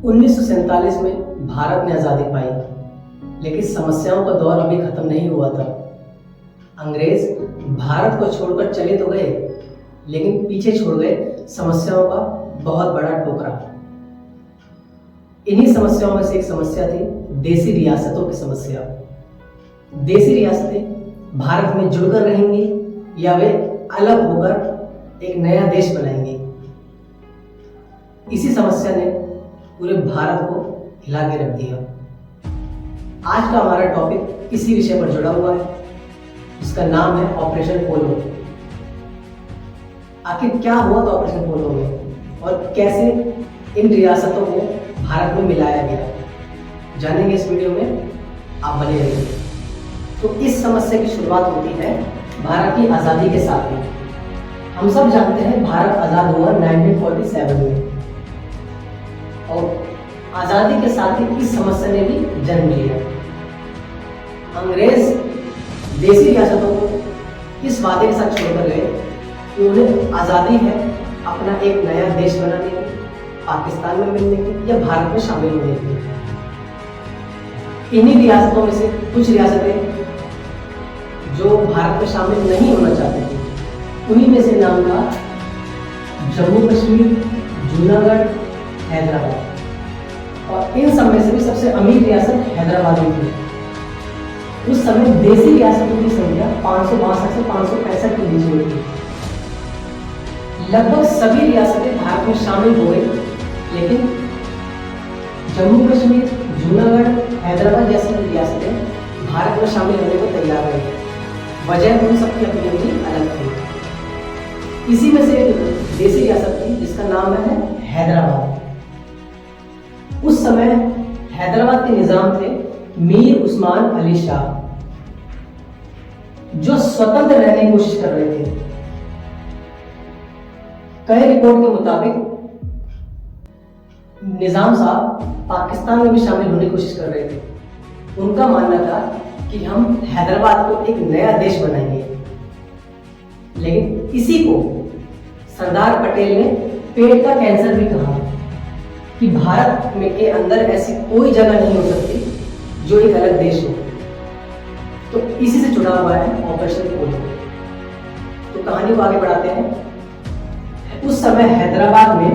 1947 में भारत ने आज़ादी पाई, लेकिन समस्याओं का दौर अभी खत्म नहीं हुआ था। अंग्रेज भारत को छोड़कर चले तो गए, लेकिन पीछे छोड़ गए समस्याओं का बहुत बड़ा टोकरा। इन्हीं समस्याओं में से एक समस्या थी देसी रियासतों की समस्या। देसी रियासतें भारत में जुड़कर रहेंगी या वे अलग होकर एक नया देश बनाएंगी। इसी समस्या ने पूरे भारत को हिला के रख दिया। आज का हमारा टॉपिक इसी विषय पर जुड़ा हुआ है, जिसका नाम है ऑपरेशन पोलो। आखिर क्या हुआ था ऑपरेशन पोलो में और कैसे इन रियासतों को भारत में मिलाया गया, जानेंगे इस वीडियो में। आप बने रहिए। तो इस समस्या की शुरुआत होती है भारत की आज़ादी के साथ ही। हम सब जानते हैं भारत आज़ाद हुआ 1947 में, और आज़ादी के साथ ही इस समस्या ने भी जन्म लिया। अंग्रेज देसी रियासतों को इस वादे के साथ छोड़कर गए कि उन्हें आज़ादी है अपना एक नया देश बनाने की, पाकिस्तान में मिलने की या भारत में शामिल होने की। इन्हीं रियासतों में से कुछ रियासतें जो भारत में शामिल नहीं होना चाहती थी, उन्हीं में से नाम था जम्मू कश्मीर, जूनागढ़, हैदराबाद। और इन सब में से भी सबसे अमीर रियासत हैदराबाद में थी। उस समय देसी रियासतों की संख्या 562 से 565 के बीच में थी। लगभग सभी रियासतें भारत में शामिल हो गई, लेकिन जम्मू कश्मीर, जूनागढ़, हैदराबाद जैसी रियासतें भारत में शामिल होने को तैयार नहीं। वजह उन सबकी अपनी अपनी अलग थी। इसी में से एक देसी रियासत थी जिसका नाम है हैदराबाद। उस समय हैदराबाद के निजाम थे मीर उस्मान अली शाह, जो स्वतंत्र रहने की कोशिश कर रहे थे। कई रिपोर्ट के मुताबिक निजाम साहब पाकिस्तान में भी शामिल होने की कोशिश कर रहे थे। उनका मानना था कि हम हैदराबाद को एक नया देश बनाएंगे, लेकिन इसी को सरदार पटेल ने पेट का कैंसर भी कहा कि भारत में के अंदर ऐसी कोई जगह नहीं हो सकती जो एक अलग देश हो। तो इसी से जुड़ा हुआ है ऑपरेशन पोलो। तो कहानी को आगे बढ़ाते हैं। उस समय हैदराबाद में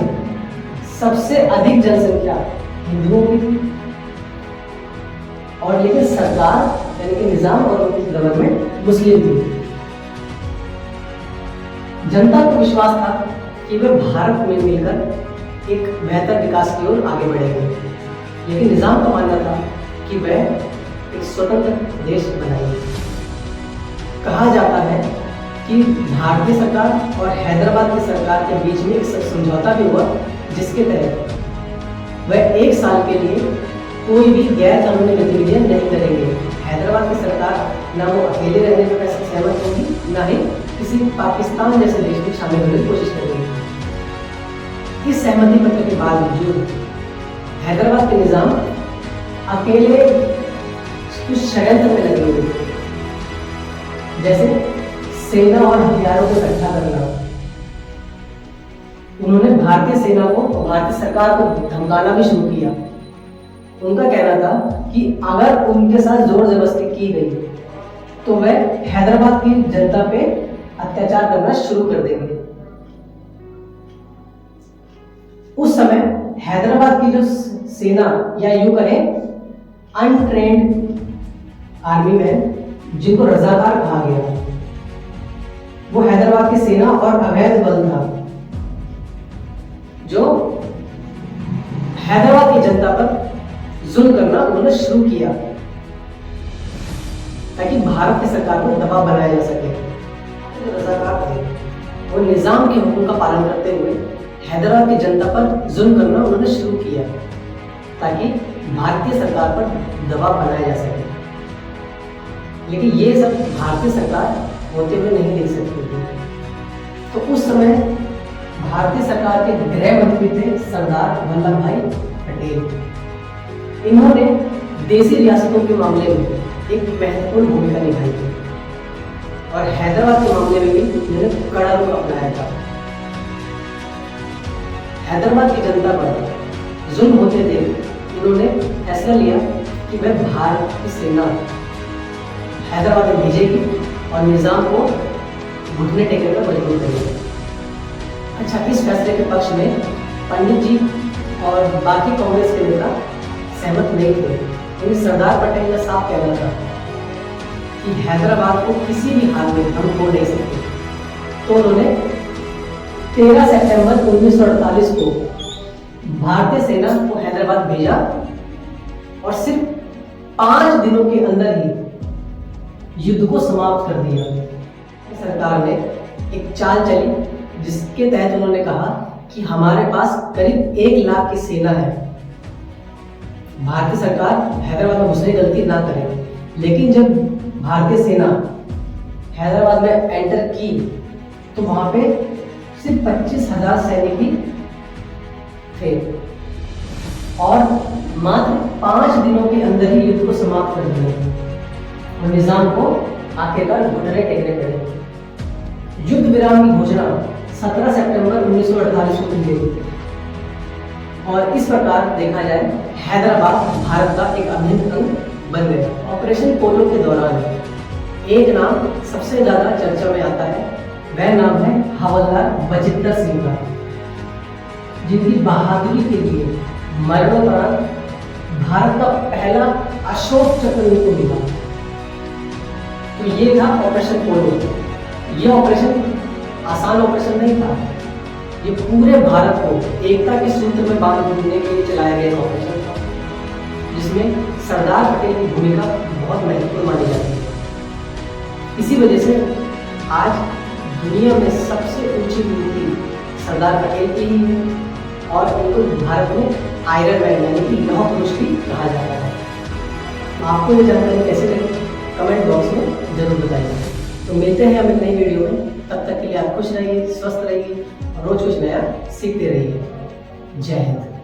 सबसे अधिक जनसंख्या हिंदुओं की थी, और लेकिन सरकार यानी कि निजाम और उनकी गवर्नमेंट मुस्लिम थी। जनता को विश्वास था कि वे भारत में मिलकर एक बेहतर विकास की ओर आगे बढ़ेंगे, लेकिन निजाम का मानना था कि वह एक स्वतंत्र देश बनाएंगे। कहा जाता है कि भारतीय सरकार और हैदराबाद की सरकार के बीच में एक समझौता भी हुआ, जिसके तहत वह एक साल के लिए कोई भी गैर कानूनी गतिविधियां नहीं करेंगे। हैदराबाद की सरकार ना वो अकेले रहने पर सहमत होगी, ना ही किसी पाकिस्तान जैसे देश में शामिल होने की कोशिश करेगी। इस सहमति पत्र के बावजूद हैदराबाद के निजाम अकेले कुछ षड्यंत्र में लगे हुए थे, जैसे सेना और हथियारों को इकट्ठा करना। उन्होंने भारतीय सेना को और भारतीय सरकार को धमकाना भी शुरू किया। उनका कहना था कि अगर उनके साथ जोर जबरदस्ती की गई तो वह हैदराबाद की जनता पे अत्याचार करना शुरू कर देंगे। उस समय हैदराबाद की जो सेना, या यूं कहें अनट्रेंड आर्मी मैन, जिनको रजाकार कहा गया, वो हैदराबाद की सेना और अवैध बल था, जो हैदराबाद की जनता पर जुल्म करना उन्होंने शुरू किया, ताकि भारत की सरकार को दबाव बनाया जा सके। जो रजाकार थे वो निजाम के हुक्म का पालन करते हुए हैदराबाद की जनता पर जुल्म करना उन्होंने शुरू किया, ताकि भारतीय सरकार पर दबाव बनाया जा सके। लेकिन ये सब भारतीय सरकार होते हुए नहीं देख सकती थी। तो उस समय भारतीय सरकार के गृह मंत्री थे सरदार वल्लभ भाई पटेल। इन्होंने देसी रियासतों के मामले में एक महत्वपूर्ण भूमिका निभाई थी, और हैदराबाद के मामले में भी इन्होंने कड़ा रुख अपनाया था। हैदराबाद की जनता पर जुल्म होते देख इन्होंने फैसला लिया कि वह भारत की सेना हैदराबाद में भेजेगी और निज़ाम को घुटने टेकने पर मजबूर करेगी। अच्छा, इस फैसले के पक्ष में पंडित जी और बाकी कांग्रेस के नेता सहमत नहीं थे, क्योंकि सरदार पटेल का साफ कहना था कि हैदराबाद को किसी भी हाल में हम छोड़ नहीं सकते। तो उन्होंने 13 सितंबर 1948 को भारतीय सेना को हैदराबाद भेजा और सिर्फ 5 दिनों के अंदर ही युद्ध को समाप्त कर दिया। सरकार ने एक चाल चली जिसके तहत उन्होंने कहा कि हमारे पास करीब 1 लाख की सेना है, भारतीय सरकार हैदराबाद में घुसने की गलती ना करे। लेकिन जब भारतीय सेना हैदराबाद में एंटर की तो वहां पे सिर्फ 25,000 सैनिक ही थे और मात्र 5 दिनों के अंदर ही युद्ध को समाप्त कर दिया और निजाम को आखिरकार घुटने टेकने पड़े। युद्ध विराम की घोषणा 17 सितंबर 1948 को की गई और इस प्रकार देखा जाए हैदराबाद भारत का एक अभिन्न अंग बन गया। ऑपरेशन पोलो के दौरान एक नाम सबसे ज्यादा चर्चा में आता है, वह नाम है हवलदार बचित्तर सिंह का, जिनकी बहादुरी के लिए मरणोपरांत भारत का पहला अशोक चक्र उनको मिला। तो ये था ऑपरेशन पोलो। यह ऑपरेशन आसान ऑपरेशन नहीं था, ये पूरे भारत को एकता के सूत्र में बांधने के लिए चलाया गया ऑपरेशन था, जिसमें सरदार पटेल की भूमिका बहुत महत्वपूर्ण मानी जाती है। इसी वजह से आज दुनिया में सबसे ऊंची मूर्ति सरदार पटेल की ही है और इनको भारत में आयरन मैन यानी कि लौह पुरुष भी कहा जाता है। तो आपको ये जानकारी कैसे लगी कमेंट बॉक्स में जरूर बताइए। तो मिलते हैं हम एक नई वीडियो में, तब तक के लिए आप खुश रहिए, स्वस्थ रहिए और रोज कुछ नया सीखते रहिए। जय हिंद।